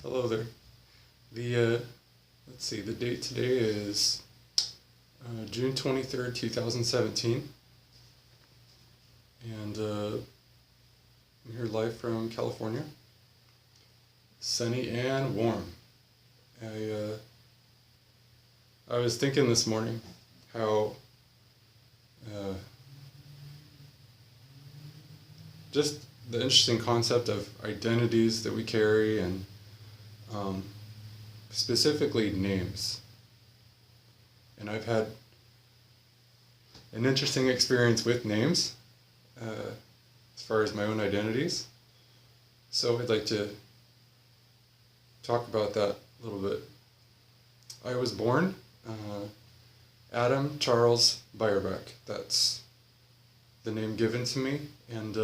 Hello there. The let's see. The date today is June 23rd, 2017, and I'm here live from California. Sunny and warm. I was thinking this morning how uh, just the interesting concept of identities that we carry and um, specifically names. And I've had an interesting experience with names as far as my own identities. So I'd like to talk about that a little bit. I was born Adam Charles Beyerbeck. That's the name given to me. And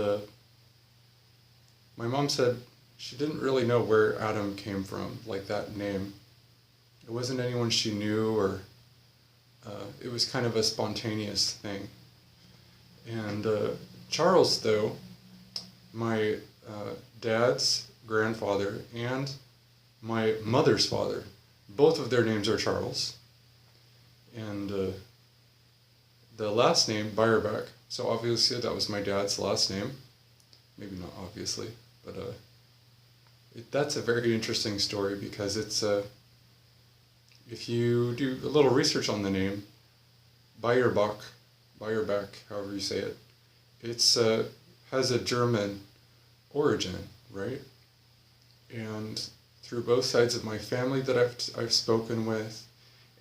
my mom said she didn't really know where Adam came from, like that name. It wasn't anyone she knew, or it was kind of a spontaneous thing. And Charles, though, my dad's grandfather and my mother's father, both of their names are Charles. And the last name, Beyerbeck, so obviously that was my dad's last name. Maybe not obviously, but that's a very interesting story because it's if you do a little research on the name, Beyerbeck, however you say it, it's has a German origin, right? And through both sides of my family that I've spoken with,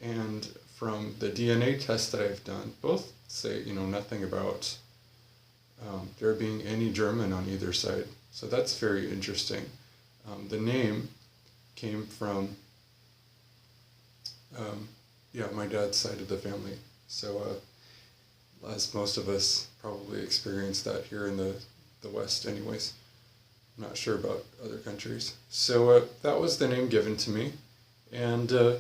and from the DNA test that I've done, both say nothing about there being any German on either side. So that's very interesting. The name came from my dad's side of the family. So as most of us probably experience that here in the West anyways. I'm not sure about other countries. So that was the name given to me. And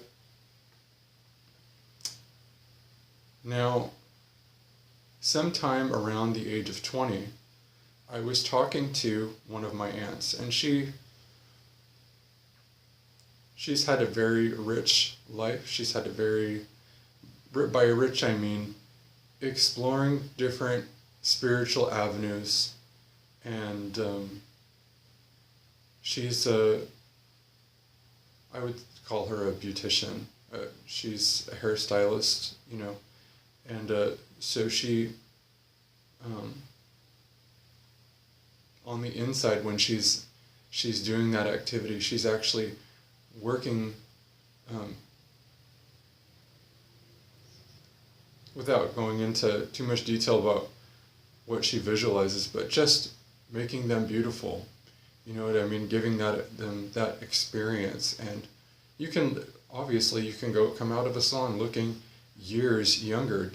now, sometime around the age of 20, I was talking to one of my aunts, and she's had a very rich life. She's had a very, by rich I mean exploring different spiritual avenues, and she's I would call her a beautician. She's a hairstylist, and so she, on the inside, when she's doing that activity, she's actually working, without going into too much detail about what she visualizes, but just making them beautiful. You know what I mean? Giving them that experience. And you can come out of a salon looking years younger,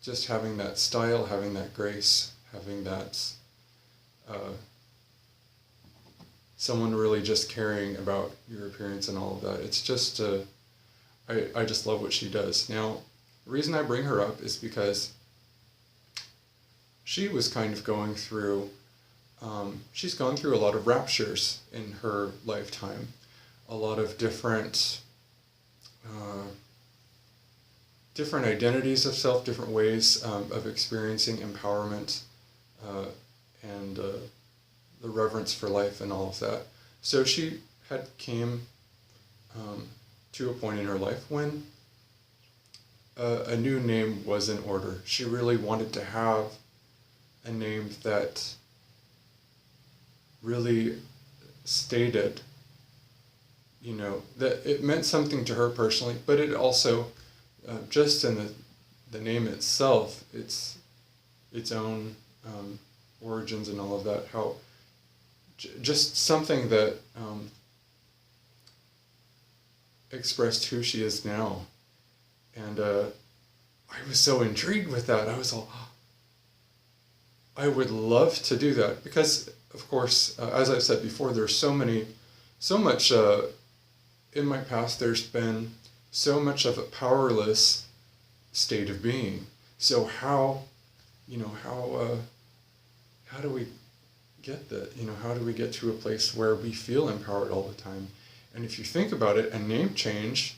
just having that style, having that grace, having that someone really just caring about your appearance and all of that. It's just I just love what she does. Now, the reason I bring her up is because she was kind of going through, she's gone through a lot of raptures in her lifetime, a lot of different identities of self, different ways of experiencing empowerment and the reverence for life and all of that. So she had came to a point in her life when a new name was in order. She really wanted to have a name that really stated, that it meant something to her personally, but it also, just in the name itself, its own origins and all of that, how just something that expressed who she is now. And I was so intrigued with that. I was all, I would love to do that because, of course, as I've said before, there's so much in my past. There's been so much of a powerless state of being. So how do we get that? How do we get to a place where we feel empowered all the time? And if you think about it, a name change,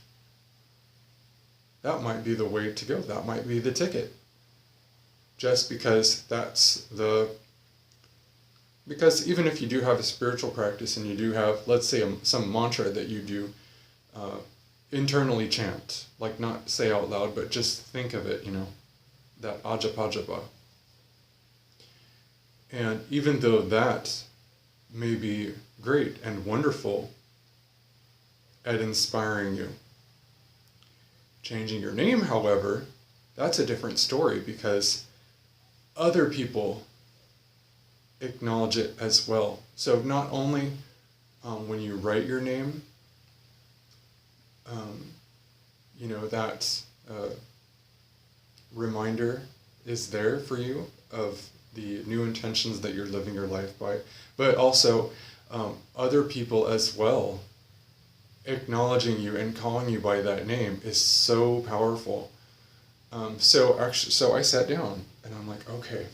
that might be the way to go. That might be the ticket. Just because because even if you do have a spiritual practice and you do have, let's say, some mantra that you do internally chant, like not say out loud, but just think of it, that ajapajapa. And even though that may be great and wonderful at inspiring you, changing your name, however, that's a different story, because other people acknowledge it as well. So not only when you write your name, that reminder is there for you of the new intentions that you're living your life by, but also other people as well acknowledging you and calling you by that name is so powerful. So I sat down and I'm like, okay,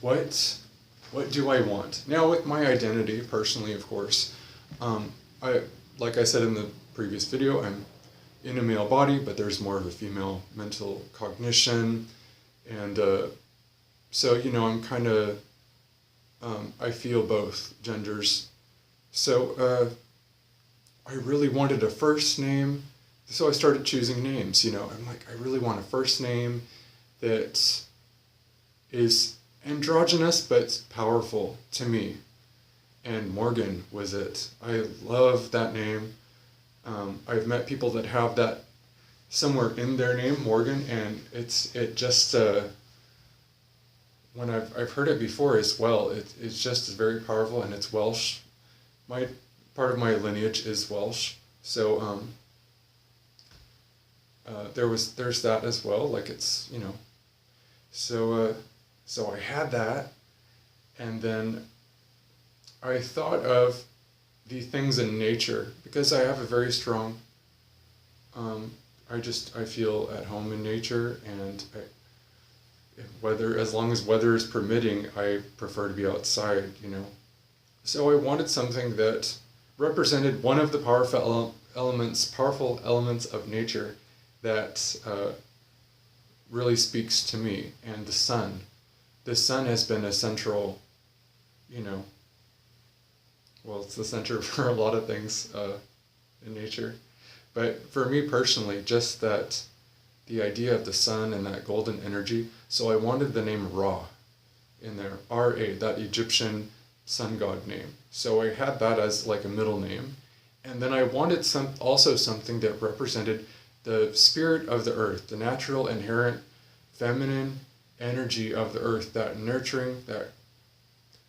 what do I want? Now with my identity, personally, of course, like I said in the previous video, I'm in a male body, but there's more of a female mental cognition, and so I'm kind of I feel both genders. So I really wanted a first name, so I started choosing names. I'm like, I really want a first name that is androgynous but powerful to me, and Morgan was it. I love that name. I've met people that have that somewhere in their name, Morgan, and it just when I've heard it before as well, it's just very powerful, and it's Welsh. Part of my lineage is Welsh, so there's that as well. Like it's so I had that, and then I thought of the things in nature, because I have a very strong, I feel at home in nature, and as long as weather is permitting, I prefer to be outside, So I wanted something that represented one of the powerful elements of nature that really speaks to me, and the sun. The sun has been a central, well, it's the center for a lot of things in nature. But for me personally, just that, the idea of the sun and that golden energy, so I wanted the name Ra in there, R-A, that Egyptian sun god name. So I had that as like a middle name. And then I wanted also something that represented the spirit of the earth, the natural, inherent, feminine energy of the earth, that nurturing,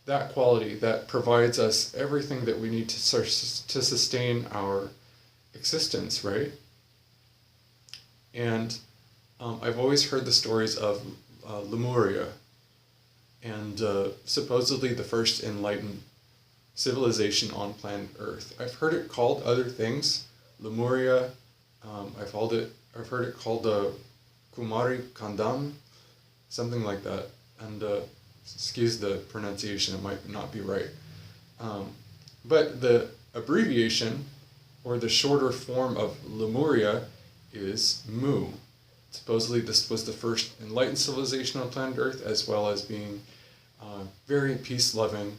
that quality that provides us everything that we need to sustain our existence, right? And I've always heard the stories of Lemuria, and supposedly the first enlightened civilization on planet Earth. I've heard it called other things, Lemuria. I've heard it called Kumari Kandam, something like that. And excuse the pronunciation, it might not be right. But the abbreviation, or the shorter form of Lemuria, is Mu. Supposedly this was the first enlightened civilization on planet Earth, as well as being very peace-loving.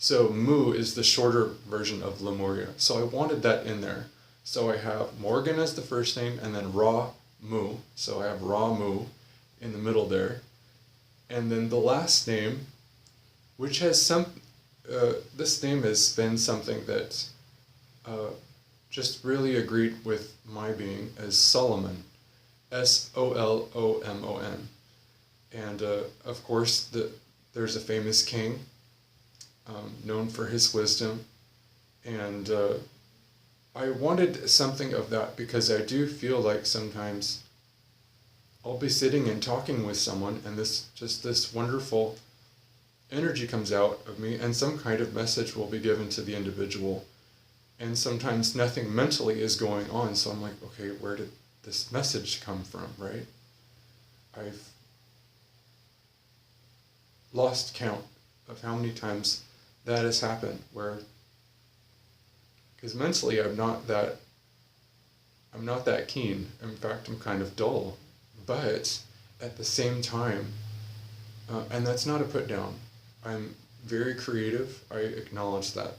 So Mu is the shorter version of Lemuria. So I wanted that in there. So I have Morgan as the first name, and then Ra Mu. So I have Ra Mu in the middle there. And then the last name, which has this name has been something that just really agreed with my being, as Solomon, Solomon. And of course, there's a famous king known for his wisdom, and I wanted something of that, because I do feel like sometimes I'll be sitting and talking with someone, and this wonderful energy comes out of me, and some kind of message will be given to the individual, and sometimes nothing mentally is going on, so I'm like, okay, where did this message come from, right? lost count of how many times that has happened, where, because mentally I'm not that keen. In fact, I'm kind of dull. But at the same time, and that's not a put down. I'm very creative. I acknowledge that.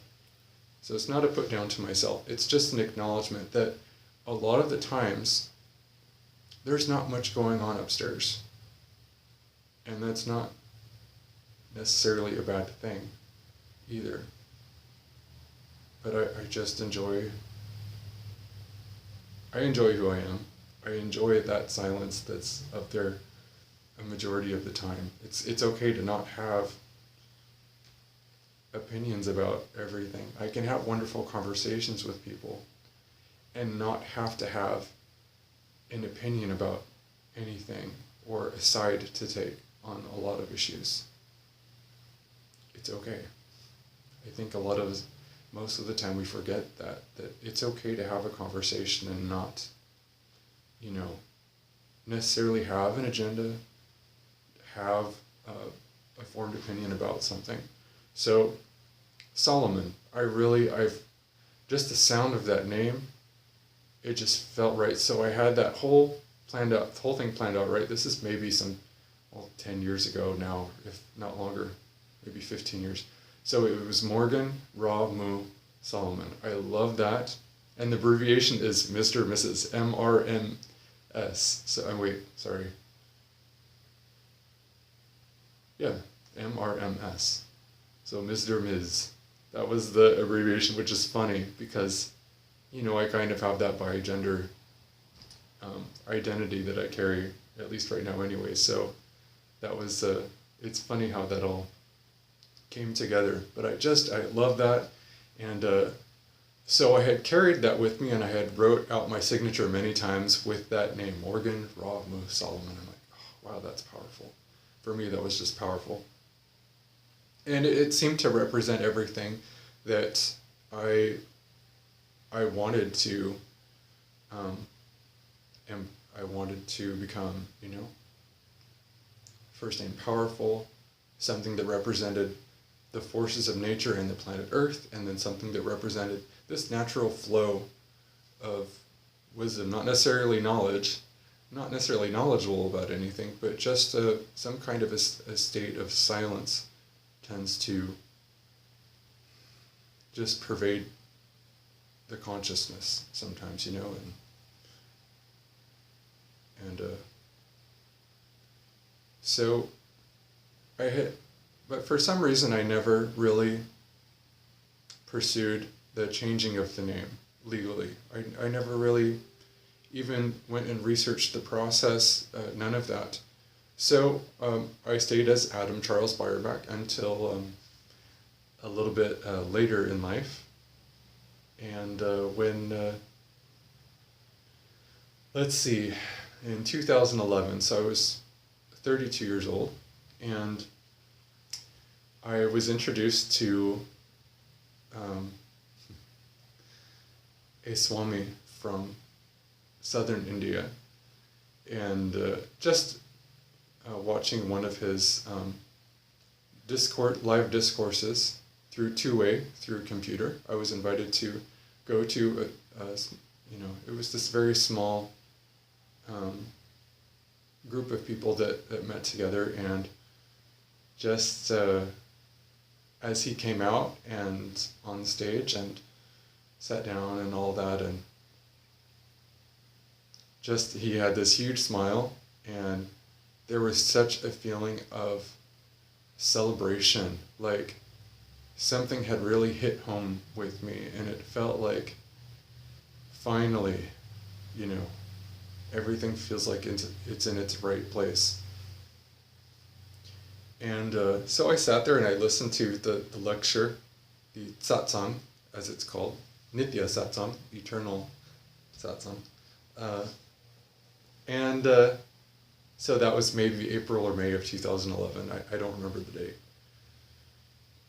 So it's not a put down to myself. It's just an acknowledgement that a lot of the times there's not much going on upstairs. And that's not necessarily a bad thing either. But I just enjoy who I am. I enjoy that silence that's up there a majority of the time. It's okay to not have opinions about everything. I can have wonderful conversations with people and not have to have an opinion about anything or a side to take on a lot of issues. It's okay. I think most of the time we forget that it's okay to have a conversation and not, necessarily have an agenda, have a formed opinion about something. So, Solomon, I've just the sound of that name, it just felt right. So I had that whole thing planned out, right? This is maybe 10 years ago now, if not longer, maybe 15 years. So it was Morgan, Ra, Mu, Solomon. I love that. And the abbreviation is Mr. Mrs. MRMS. So, wait, sorry. Yeah, MRMS. So Mr. Ms. That was the abbreviation, which is funny because, I kind of have that bi-gender identity that I carry, at least right now anyway. So that was, it's funny how that all came together. But I love that. And so I had carried that with me, and I had wrote out my signature many times with that name, Morgan, Ra, Mu, Solomon. I'm like, oh, wow, that's powerful. For me, that was just powerful. And it seemed to represent everything that I wanted to, and I wanted to become, first name powerful, something that represented the forces of nature and the planet Earth, and then something that represented this natural flow of wisdom, not necessarily knowledge, not necessarily knowledgeable about anything, but just some kind of a state of silence tends to just pervade the consciousness sometimes, so but for some reason I never really pursued the changing of the name legally. I never really even went and researched the process, none of that. So I stayed as Adam Charles Beyerback until a little bit later in life. And when, let's see, in 2011, so I was 32 years old, and I was introduced to a Swami from southern India, and just watching one of his live discourses through two-way, through a computer. I was invited to go to, it was this very small group of people that met together, and just as he came out and on stage and sat down and all that, and just he had this huge smile, and there was such a feeling of celebration, like something had really hit home with me, and it felt like finally, everything feels like it's in its right place. And so I sat there and I listened to the lecture, the satsang, as it's called, Nitya satsang, eternal satsang. So that was maybe April or May of 2011. I don't remember the date.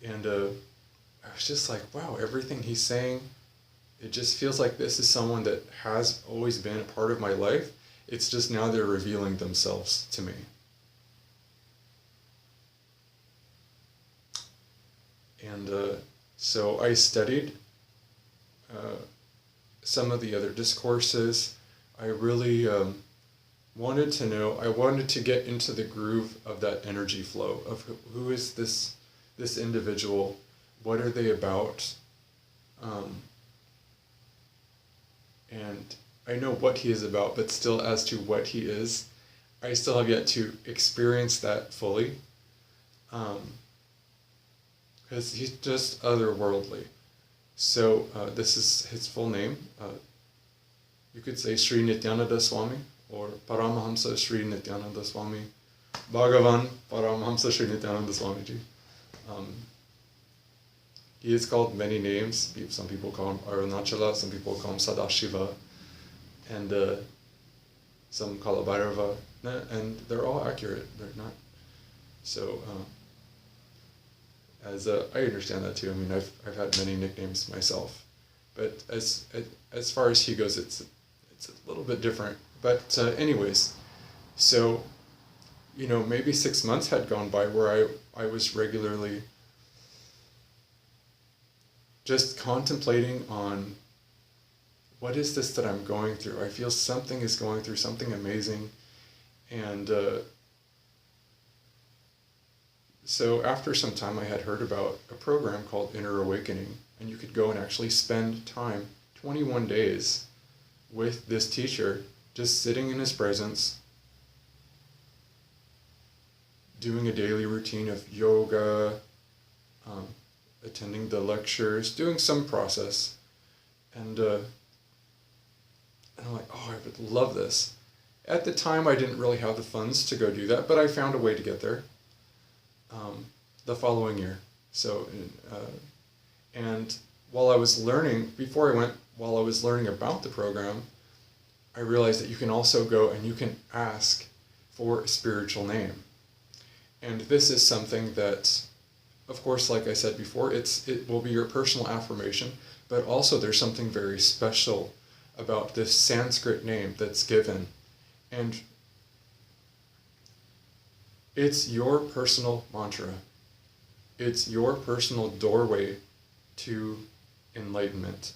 And I was just like, wow, everything he's saying, it just feels like this is someone that has always been a part of my life. It's just now they're revealing themselves to me. So I studied some of the other discourses. I really wanted to know, I wanted to get into the groove of that energy flow of who is this individual, what are they about, and I know what he is about, but still as to what he is, I still have yet to experience that fully, because he's just otherworldly. So this is his full name. You could say Sri Nithyananda Swami, or Paramahamsa Sri Nithyananda Swami, Bhagavan Paramahamsa Sri Nithyananda Swamiji. He is called many names. Some people call him Arunachala, some people call him Sadashiva, and some call him Bhairava, and they're all accurate. They're not. So, I understand that too. I mean, I've had many nicknames myself, but as far as he goes, it's a little bit different. But anyways, so maybe 6 months had gone by where I was regularly just contemplating on what is this that I'm going through. I feel something is going through, something amazing, and so after some time I had heard about a program called Inner Awakening, and you could go and actually spend time, 21 days, with this teacher, just sitting in his presence, doing a daily routine of yoga, attending the lectures, doing some process, and I'm like, oh, I would love this. At the time, I didn't really have the funds to go do that, but I found a way to get there the following year. So, and while I was learning, while I was learning about the program, I realized that you can also go and you can ask for a spiritual name. And this is something that, of course, like I said before, it will be your personal affirmation, but also there's something very special about this Sanskrit name that's given. And it's your personal mantra. It's your personal doorway to enlightenment.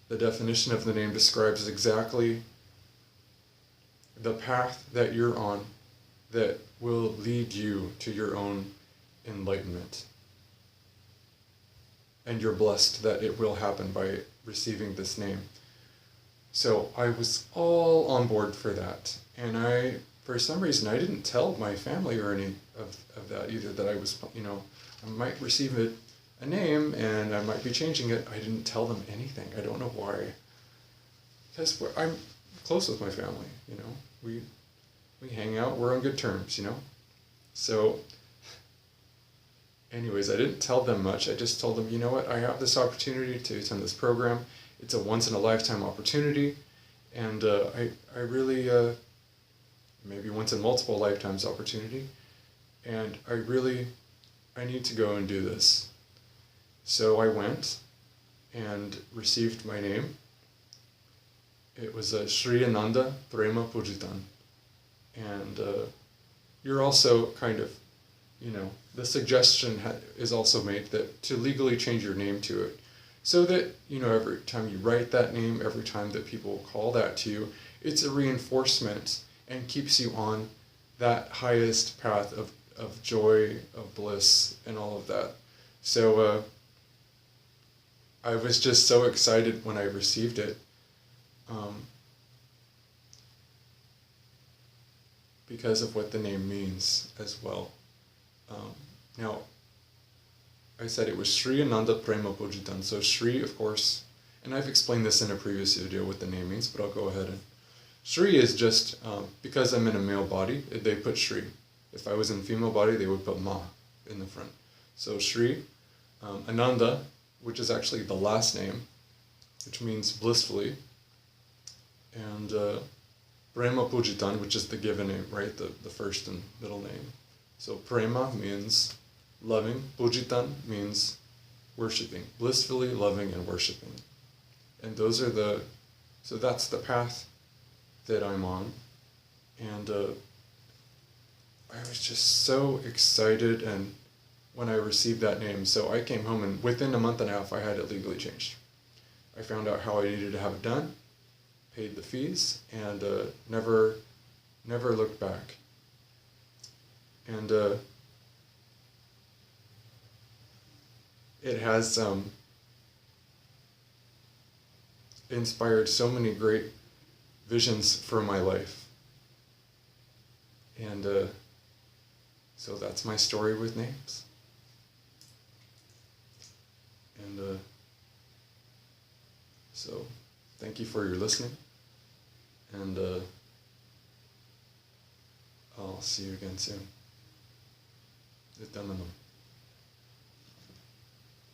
The definition of the name describes exactly the path that you're on that will lead you to your own enlightenment. And you're blessed that it will happen by receiving this name. So I was all on board for that. And for some reason, I didn't tell my family or any of that either, that I was, I might receive a name and I might be changing it. I didn't tell them anything. I don't know why. Because I'm close with my family, We hang out, we're on good terms, So, anyways, I didn't tell them much. I just told them, you know what, I have this opportunity to attend this program. It's a once-in-a-lifetime opportunity, and I really, maybe once-in-multiple lifetimes opportunity, and I need to go and do this. So I went and received my name. It was Sri Ananda Prema Pujitan. And you're also kind of, the suggestion is also made that to legally change your name to it, so that, every time you write that name, every time that people call that to you, it's a reinforcement and keeps you on that highest path of joy, of bliss, and all of that. So I was just so excited when I received it. Because of what the name means as well. Now, I said it was Sri Ananda Prema Pujitan. So Sri, of course, and I've explained this in a previous video what the name means, but I'll go ahead and... Sri is just, because I'm in a male body, they put Sri. If I was in a female body, they would put Ma in the front. So Sri, Ananda, which is actually the last name, which means blissfully, and Prema Pujitan, which is the given name, right? The first and middle name. So Prema means loving, Pujitan means worshipping, blissfully loving and worshipping. And so that's the path that I'm on. And I was just so excited and when I received that name. So I came home, and within a month and a half I had it legally changed. I found out how I needed to have it done, paid the fees, and never looked back. And it has inspired so many great visions for my life. And so that's my story with names. And so thank you for your listening. And I'll see you again soon. Nithyananda.